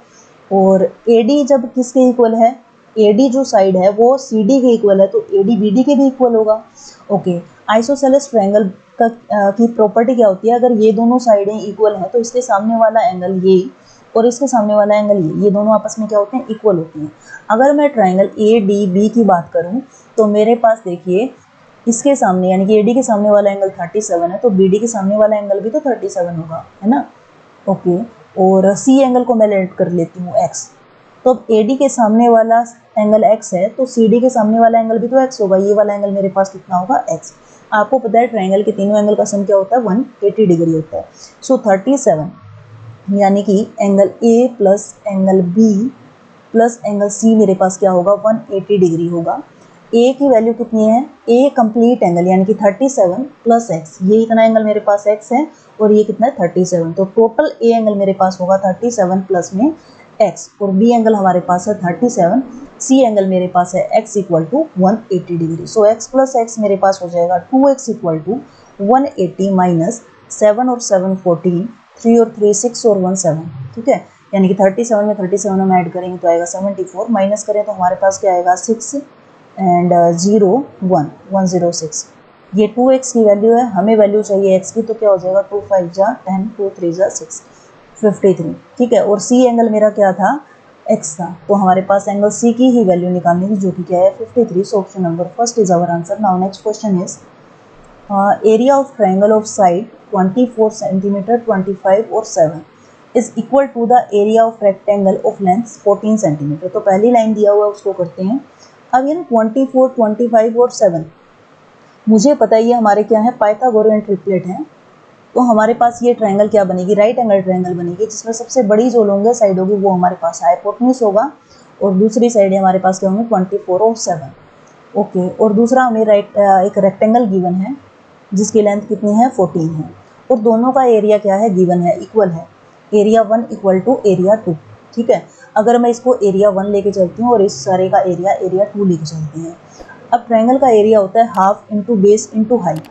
और AD जब किसके इक्वल है, AD जो साइड है वो CD के इक्वल है, तो AD BD के भी इक्वल होगा। ओके, आइसोसेलेस ट्रायंगल का की प्रॉपर्टी क्या होती है, अगर ये दोनों साइडें इक्वल हैं तो इसके सामने वाला एंगल ये और इसके सामने वाला एंगल ये दोनों आपस में क्या होते हैं, इक्वल होते हैं। अगर मैं ट्रायंगल ADB की बात करूं तो मेरे पास देखिए इसके सामने यानी कि AD के सामने वाला एंगल 37 है, तो BD के सामने वाला एंगल भी तो 37 होगा, है ना। ओके, और C एंगल को मैं लेट कर लेती हूँ X। तो अब AD के सामने वाला एंगल X है तो CD के सामने वाला एंगल भी तो X होगा। ये वाला एंगल मेरे पास कितना होगा, X। आपको पता है ट्रायंगल के तीनों एंगल का सम क्या होता है, 180 डिग्री होता है। सो 37 यानी कि angle A plus angle B plus angle C मेरे पास क्या होगा, 180 डिग्री होगा। A की वैल्यू कितनी है, A कंप्लीट एंगल यानी कि 37 प्लस x, ये इतना एंगल मेरे पास x है और ये कितना है 37, तो टोटल A एंगल मेरे पास होगा 37 प्लस में x और B एंगल हमारे पास है 37, C एंगल मेरे पास है x equal to 180 degree. So x plus x मेरे पास हो जाएगा 2x इक्वल टू 180 माइनस 7 और 7 14, 3 और 3 6 और 1 7। ठीक है, यानी कि 37 में 37 हम ऐड करेंगे तो आएगा 74, माइनस करें तो हमारे पास क्या आएगा 6 एंड 0 1 106। ये 2x की वैल्यू है, हमें वैल्यू चाहिए x की, तो क्या हो जाएगा 2 5 जा 10 2 3 जा 6 53। ठीक है, और C एंगल मेरा क्या था, x था, तो हमारे पास एंगल C की ही वैल्यू निकालनी थी जो कि क्या है 53। So option number first is our answer. Now next question is area of triangle of side 24 centimetre 25 और 7 is equal to the area of rectangle of length 14 centimetre. तो पहली लाइन दिया हुआ है उसको करते हैं। अब ये ना 24 25 और 7 मुझे पता है ये हमारे क्या है, पाइथागोरियन ट्रिपलेट है। तो हमारे पास ये ट्रायंगल क्या बनेगी, राइट एंगल ट्रायंगल बनेगी, जिसमें सबसे बड़ी जो लॉन्गेस्ट साइड होगी वो हमारे पास हाइपोटेन्यूज होगा और दूसरी साइड हमारे पास क्या होंगे 24 और 7। ओके, और दूसरा हमें एक रेक्टेंगल गिवन है जिसकी लेंथ कितनी है 14 है, और दोनों का एरिया क्या है गिवन है, इक्वल है, एरिया 1 इक्वल टू एरिया 2। ठीक है, अगर मैं इसको एरिया 1 लेके चलती हूँ और इस सारे का एरिया 2 लेके चलते हैं। अब ट्रायंगल का एरिया होता है half into base into height,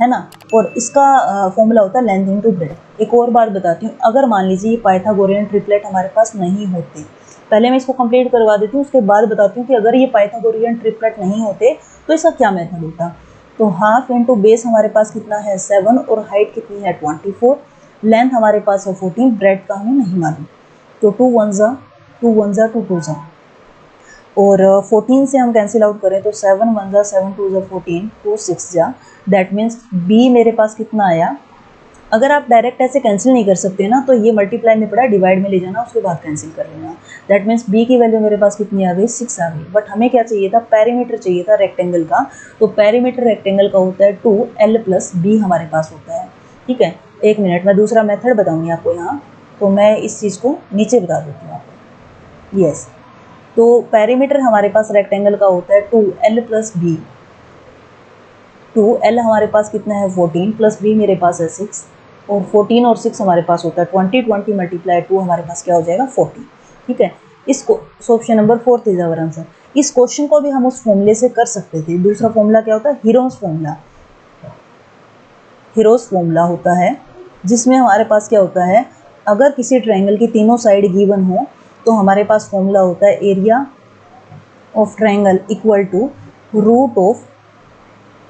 है ना, और इसका फॉर्मूला होता है लेंथ इंटू ब्रेड। एक और बात बताती हूँ, अगर मान लीजिए ये पाइथागोरियन ट्रिपलेट हमारे पास नहीं होते, पहले मैं इसको कंप्लीट करवा देती हूँ, उसके बाद बताती हूँ कि अगर ये पाइथागोरियन ट्रिपलेट नहीं होते तो इसका क्या मेथड होता। तो हाफ इंटू बेस हमारे पास कितना है 7 और हाइट कितनी है 24, लेंथ हमारे पास है 14, ब्रेड का हमें नहीं मालूम। तो 2 1 जा 2 1 जा 2 2 जा, और 14 से हम कैंसिल आउट करें तो 7 1 जा 7 2 जा 14, 2 6 जा, दैट मीन्स बी मेरे पास कितना आया। अगर आप डायरेक्ट ऐसे कैंसिल नहीं कर सकते ना, तो ये मल्टीप्लाई में पड़ा डिवाइड में ले जाना, उसके बाद कैंसिल कर लेना। दैट मीन्स बी की वैल्यू मेरे पास कितनी आ गई 6 आ गई। बट हमें क्या चाहिए था, पेरीमीटर चाहिए था रेक्टेंगल का। तो पेरीमीटर रेक्टेंगल का होता है 2l प्लस बी हमारे पास होता है। ठीक है, एक मिनट, मैं दूसरा मेथड बताऊँगी आपको यहाँ, तो मैं इस चीज़ को नीचे बता देती हूँ आपको। यस, तो पेरीमीटर हमारे पास रेक्टेंगल का होता है 2l प्लस बी। 2l हमारे पास कितना है 14 प्लस बी मेरे पास है 6, और 14 और 6 हमारे पास होता है 20, 20 मल्टीप्लाई 2 हमारे पास क्या हो जाएगा 40। ठीक है, इसको option number 4 is our answer. इस क्वेश्चन को भी हम उस फॉर्मूले से कर सकते थे। दूसरा फॉर्मूला क्या होता है, हीरोज फॉर्मूला। हीरोज फॉर्मूला होता है जिसमें हमारे पास क्या होता है, अगर किसी ट्रायंगल की तीनों साइड गिवन हो तो हमारे पास फॉर्मूला होता है area of triangle equal to root of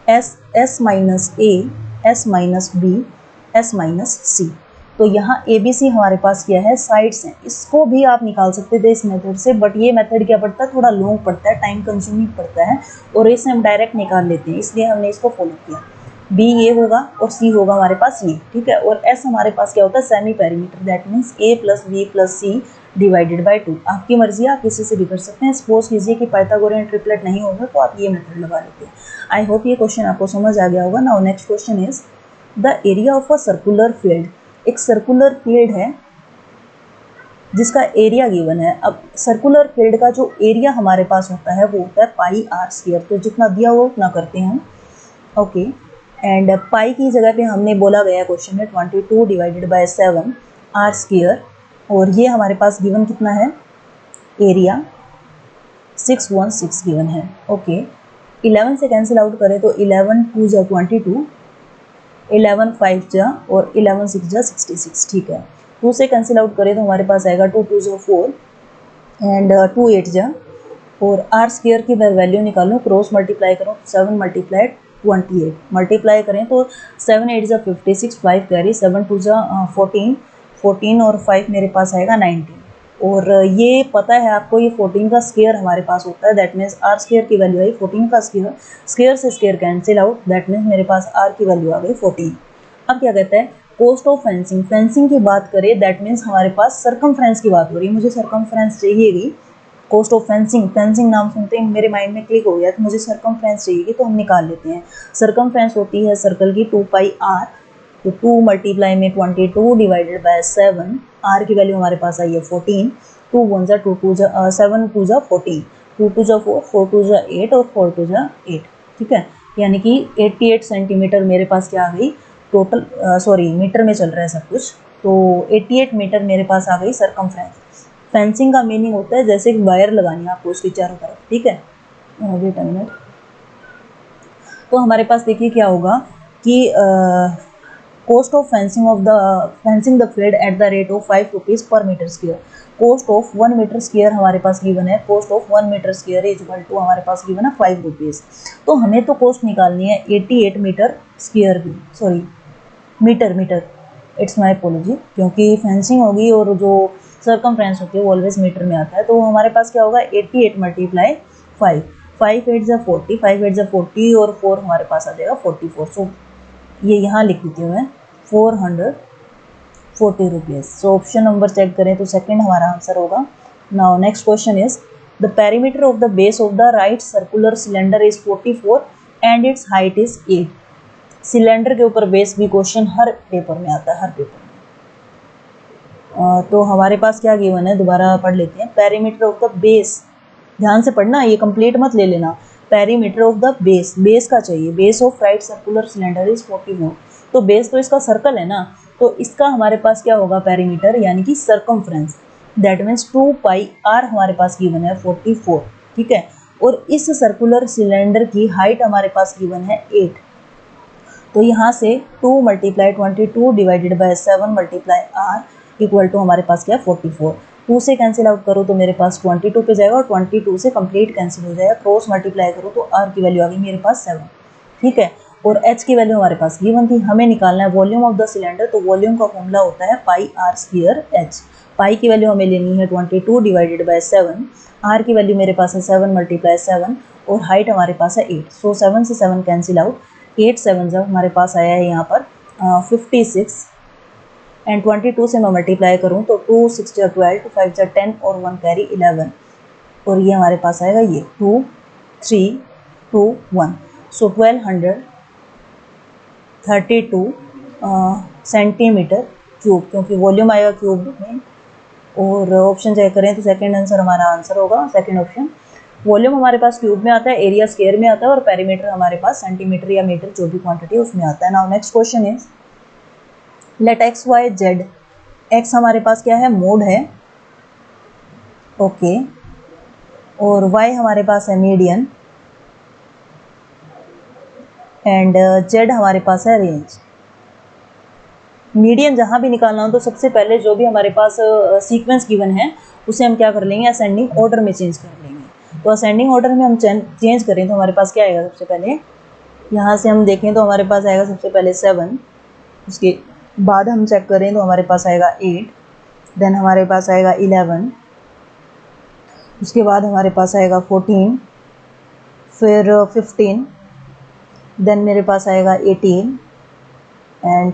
s minus a, s minus b, s minus c. तो यहाँ ए बी सी हमारे पास क्या है, साइड्स हैं। इसको भी आप निकाल सकते थे इस मेथड से, बट ये मेथड क्या पड़ता है, थोड़ा लॉन्ग पड़ता है, टाइम कंज्यूमिंग पड़ता है, और इसे हम डायरेक्ट निकाल लेते हैं, इसलिए हमने इसको फॉलो किया। बी ये होगा और सी होगा हमारे पास ये। ठीक है, और एस हमारे पास क्या होता है, semi perimeter, that means a plus b plus c divided by 2। आपकी मर्जी है, आप इसी से भी कर सकते हैं। सपोज कीजिए कि पाइथागोरियन ट्रिपलेट नहीं होगा तो आप ये मेथड लगा लेते हैं। आई होप ये क्वेश्चन आपको समझ आ गया होगा। Now next question is the area of a circular field. एक सर्कुलर फील्ड है जिसका एरिया गिवन है। अब सर्कुलर फील्ड का जो एरिया हमारे पास होता है वो होता है पाई आर स्क्वायर। तो जितना दिया हुआ उतना करते हैं हम। ओके, एंड पाई की जगह पे हमने बोला गया क्वेश्चन में 22 डिवाइडेड बाय 7 आर स्क्वायर, और ये हमारे पास गिवन कितना है, एरिया 616 गिवन है। ओके, 11 से कैंसिल आउट करें तो 11 2 जा 22, 11 5 जा और 11 6 जा 66। ठीक है, 2 से कैंसिल आउट करें तो हमारे पास आएगा 2 2 जा 4 एंड 2 8 जा, और आर स्क्वायर की मैं वैल्यू निकालूँ, क्रॉस मल्टीप्लाई करूँ तो 7 मल्टीप्लाई 28, मल्टीप्लाई करें तो 7 8 जा 56, 5 कैरी, 7 2 जा 14, 14 और 5 मेरे पास आएगा 19। और ये पता है आपको, ये 14 का स्क्वायर हमारे पास होता है, दैट मीन्स आर स्क्वायर की वैल्यू आई 14 का स्क्वायर, स्क्वायर से square cancel out, that means मेरे पास आर की वैल्यू आ गई 14। अब क्या कहता है, कोस्ट ऑफ फेंसिंग। फेंसिंग की बात करें दैट मीन्स हमारे पास सर्कमफ्रेंस की बात हो रही है, मुझे सर्कमफ्रेंस चाहिएगी। कोस्ट ऑफ फेंसिंग, फेंसिंग नाम सुनते ही मेरे माइंड में क्लिक हो गया तो मुझे सर्कमफ्रेंस चाहिएगी, तो हम निकाल लेते हैं। सर्कमफ्रेंस होती है सर्कल की 2 पाई आर, तो 2 मल्टीप्लाई में 22 डिवाइडेड बाय 7, आर की वैल्यू हमारे पास आई है 14, 2 1 जा 2 2 जा 7 2 जा 14, 2 2 जा 4, 4 2 जा 8 और 4 2 जा 8। ठीक है, यानी कि 88 सेंटीमीटर मेरे पास क्या आ गई टोटल, सॉरी मीटर में चल रहा है सब कुछ, तो 88 मीटर मेरे पास आ गई सर्कमफ्रेंस। फेंसिंग का मीनिंग होता है जैसे एक वायर लगानी है आपको उसके चारों तरफ। ठीक है, वेट अ मिनट। तो हमारे पास देखिए क्या होगा कि cost of fencing the field at the rate of 5 rupees per metre square. Cost of 1 metre square हमारे पास गिवन है, cost of 1 metre square is equal to हमारे पास गिवन है 5 रुपीज़। तो हमें तो कोस्ट निकालनी है 88 मीटर स्क्वायर की, sorry metre, it's my apology, क्योंकि फेंसिंग होगी और जो सर्कमफ्रेंस होती है वो ऑलवेज मीटर में आता है। तो हमारे पास क्या होगा 88 मल्टीप्लाई 5, 5 8 जा 40, 5 8 जा 40 और 4 हमारे पास आ जाएगा 44। सो ये यहाँ लिख देती हूँ मैं 440 rupees. So option number check करें तो सेकंड हमारा आंसर होगा। Now next question is the perimeter of the base of the right circular cylinder is 44 and it's height is 8। Cylinder के ऊपर बेस भी क्वेश्चन हर पेपर में आता है, हर पेपर में। तो हमारे पास क्या गिवन है, दोबारा पढ़ लेते हैं। पेरीमीटर ऑफ द बेस, ध्यान से पढ़ना, ये कंप्लीट मत ले लेना। Perimeter of the base, base का चाहिए। Base of right circular cylinder is 44। तो बेस तो इसका सर्कल है ना, तो इसका हमारे पास क्या होगा पेरीमीटर, यानी कि circumference. That means 2 pi r हमारे पास गिवन है 44, ठीक है। और इस सर्कुलर सिलेंडर की हाइट हमारे पास गिवन है 8। तो यहाँ से 2 × 22 divided by 7 × r equal to हमारे पास क्या है 44। 2 से कैंसिल आउट करो तो मेरे पास 22 पे जाएगा और 22 से कंप्लीट कैंसिल हो जाएगा। क्रॉस मल्टीप्लाई करो तो आर की वैल्यू आ गई मेरे पास 7, ठीक है। और एच की वैल्यू हमारे पास गिवन थी, हमें निकालना है वॉल्यूम ऑफ द सिलेंडर। तो वॉल्यूम का फॉर्मूला होता है पाई आर स्क्वायर एच। पाई की वैल्यू हमें लेनी है 22 डिवाइडेड बाय 7। आर की वैल्यू मेरे पास है 7 × 7 और हाइट हमारे पास है 8। सो 7 से 7 कैंसिल आउट, 8 7 जब हमारे पास आया है यहाँ पर 56 एंड 22 से मैं मल्टीप्लाई करूँ तो 2 6 12 2 5 10 और 1 कैरी 11 और ये हमारे पास आएगा ये 2 3 2 1। सो 1232 सेंटीमीटर क्यूब, क्योंकि वॉल्यूम आएगा क्यूब में। और ऑप्शन चेक करें तो सेकंड आंसर हमारा आंसर होगा सेकंड ऑप्शन। वॉल्यूम हमारे पास क्यूब में आता है, एरिया स्क्वायर में आता है और पेरीमीटर हमारे पास सेंटीमीटर या मीटर जो भी क्वांटिटी उसमें आता है। Now next question is let x y z. X हमारे पास क्या है, मोड है, ओके। और वाई हमारे पास है मीडियन एंड जेड हमारे पास है रेंज। मीडियन जहाँ भी निकालना हो तो सबसे पहले जो भी हमारे पास सीक्वेंस गिवन है उसे हम क्या कर लेंगे, असेंडिंग ऑर्डर में चेंज कर लेंगे। तो असेंडिंग ऑर्डर में हम चेंज करें तो हमारे पास क्या आएगा, सबसे पहले यहाँ से हम देखें तो हमारे पास आएगा सबसे पहले 7, उसके बाद हम चेक करें तो हमारे पास आएगा 8, देन हमारे पास आएगा 11, उसके बाद हमारे पास आएगा 14, फिर 15, देन मेरे पास आएगा 18 एंड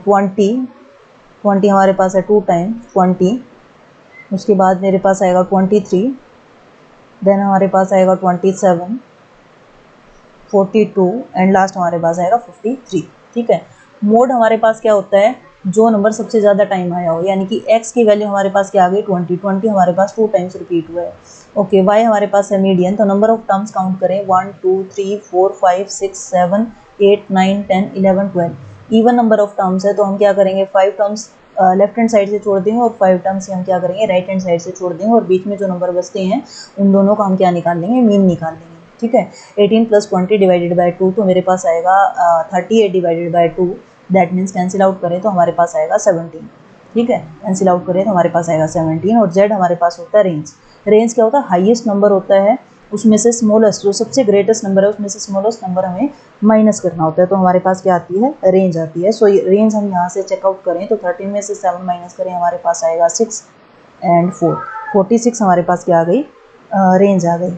20 हमारे पास है 2 टाइम्स 20, उसके बाद मेरे पास आएगा 23, देन हमारे पास आएगा 27, 42 एंड लास्ट हमारे पास आएगा 53, ठीक है। मोड हमारे पास क्या होता है, जो नंबर सबसे ज़्यादा टाइम आया हो, यानी कि x की वैल्यू हमारे पास क्या आ गई 20 हमारे पास 2 टाइम्स रिपीट हुआ है, ओके। y हमारे पास है मीडियन, तो नंबर ऑफ टर्म्स काउंट करें 1 2 3 4 5 6 7 8 9 10 11 12। इवन नंबर ऑफ टर्म्स है तो हम क्या करेंगे, 5 टर्म्स लेफ्ट हैंड साइड से छोड़ देंगे और 5 टर्म्स हम क्या करेंगे, राइट हैंड साइड से छोड़ देंगे और बीच में जो नंबर बचते हैं उन दोनों का हम क्या निकाल लेंगे, मीन निकाल लेंगे, ठीक है। 18 + 20 डिवाइडेड बाय 2 तो मेरे पास आएगा 38 divided by 2, that means cancel out करें तो हमारे पास आएगा 17, ठीक है। कैंसिल आउट करें तो हमारे पास आएगा 17। और जेड हमारे पास होता है रेंज। रेंज क्या होता है, हाईएस्ट नंबर होता है उसमें से स्मॉलेस्ट, जो सबसे ग्रेटेस्ट नंबर है उसमें से स्मॉलेस्ट नंबर हमें माइनस करना होता है, तो हमारे पास क्या आती है, रेंज आती है। सो रेंज हम यहाँ से चेकआउट करें तो 13 में से 7 माइनस करें हमारे पास आएगा 6 एंड 4, 46 हमारे पास क्या आ गई, रेंज आ गई।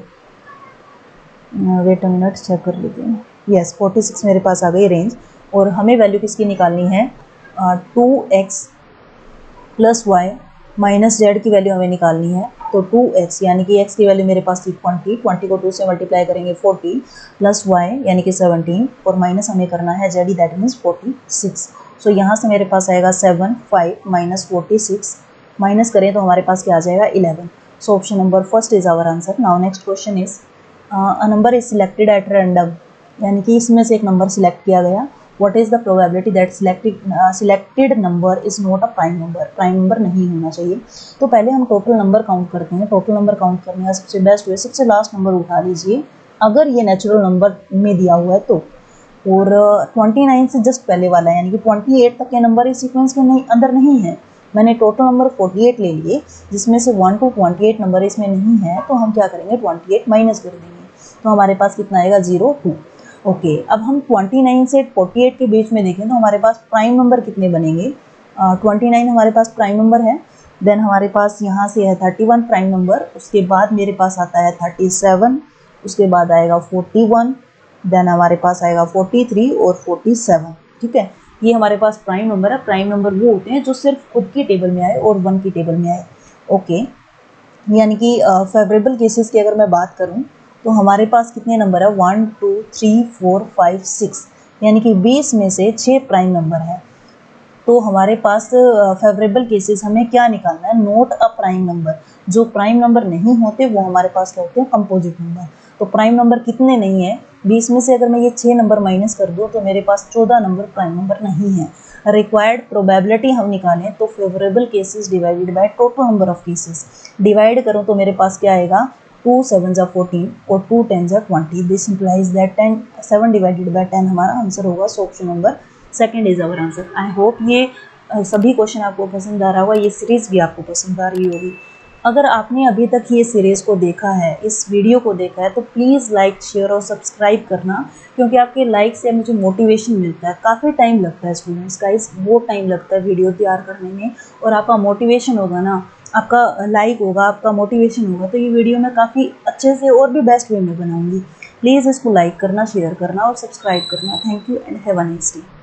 वेट अ मिनट चेक कर लेते हैं, यस 46 मेरे पास आ गई रेंज। और हमें वैल्यू किसकी निकालनी है, 2x + y - z की वैल्यू हमें निकालनी है। तो 2x यानी कि x की वैल्यू मेरे पास थी 20 को 2 से मल्टीप्लाई करेंगे 40 + y यानी कि 17 और माइनस हमें करना है z, दैट मीन्स 46। सो यहाँ से मेरे पास आएगा 7 5 - 46 माइनस करें तो हमारे पास क्या आ जाएगा 11। So option number first is our answer. Now next question is a number is selected at random, यानी कि इसमें से एक नंबर सिलेक्ट किया गया। What is the probability that selected number is not a prime number? Prime number नहीं होना चाहिए। तो पहले हम टोटल नंबर काउंट करते हैं। टोटल नंबर काउंट करने का सबसे बेस्ट वे, सबसे लास्ट नंबर उठा लीजिए अगर ये नेचुरल नंबर में दिया हुआ है तो। और 29 से जस्ट पहले वाला यानी कि 28 तक के नंबर इस सीक्वेंस के अंदर नहीं है। मैंने टोटल नंबर 48 ले लिए जिसमें से 1 to 28 नंबर इसमें नहीं है, तो हम क्या करेंगे 28 माइनस कर देंगे, तो हमारे पास कितना आएगा 0 2। ओके, अब हम 29 से 48 के बीच में देखें तो हमारे पास प्राइम नंबर कितने बनेंगे। 29 हमारे पास प्राइम नंबर है, देन हमारे पास यहाँ से है 31 प्राइम नंबर, उसके बाद मेरे पास आता है 37, उसके बाद आएगा 41, देन हमारे पास आएगा 43 और 47, ठीक है। ये हमारे पास प्राइम नंबर है। प्राइम नंबर वो होते हैं जो सिर्फ खुद की टेबल में आए और 1 की टेबल में आए, ओके। यानी कि फेवरेबल केसेस की अगर मैं बात करूँ तो हमारे पास कितने नंबर है 1 2 3 4 5 6, यानी कि 20 में से 6 प्राइम नंबर है। तो हमारे पास फेवरेबल केसेस हमें क्या निकालना है, नोट अ प्राइम नंबर। जो प्राइम नंबर नहीं होते वो हमारे पास क्या होते हैं, कंपोजिट नंबर। तो प्राइम नंबर कितने नहीं है, 20 में से अगर मैं ये 6 नंबर माइनस कर दूँ तो मेरे पास 14 नंबर प्राइम नंबर नहीं है। रिक्वायर्ड प्रोबेबिलिटी हम निकालें तो favourable cases divided by total number of cases, divide करूँ तो मेरे पास क्या आएगा, 2 7 14 और 2 10 20। This implies that 7 divided by 10 हमारा आंसर होगा। So option number second is our answer. I hope ये सभी क्वेश्चन आपको पसंद आ रहा होगा, ये सीरीज़ भी आपको पसंद आ रही होगी। अगर आपने अभी तक ये सीरीज़ को देखा है, इस वीडियो को देखा है, तो प्लीज़ लाइक शेयर और सब्सक्राइब करना, क्योंकि आपके लाइक से मुझे मोटिवेशन मिलता है। काफ़ी टाइम लगता है स्टूडेंट्स का, इस वो टाइम लगता है वीडियो तैयार करने में, और आपका मोटिवेशन होगा ना, आपका लाइक होगा, आपका मोटिवेशन होगा, तो ये वीडियो मैं काफ़ी अच्छे से और भी बेस्ट वे में बनाऊँगी। प्लीज़ इसको लाइक करना, शेयर करना और सब्सक्राइब करना। Thank you and have a nice day.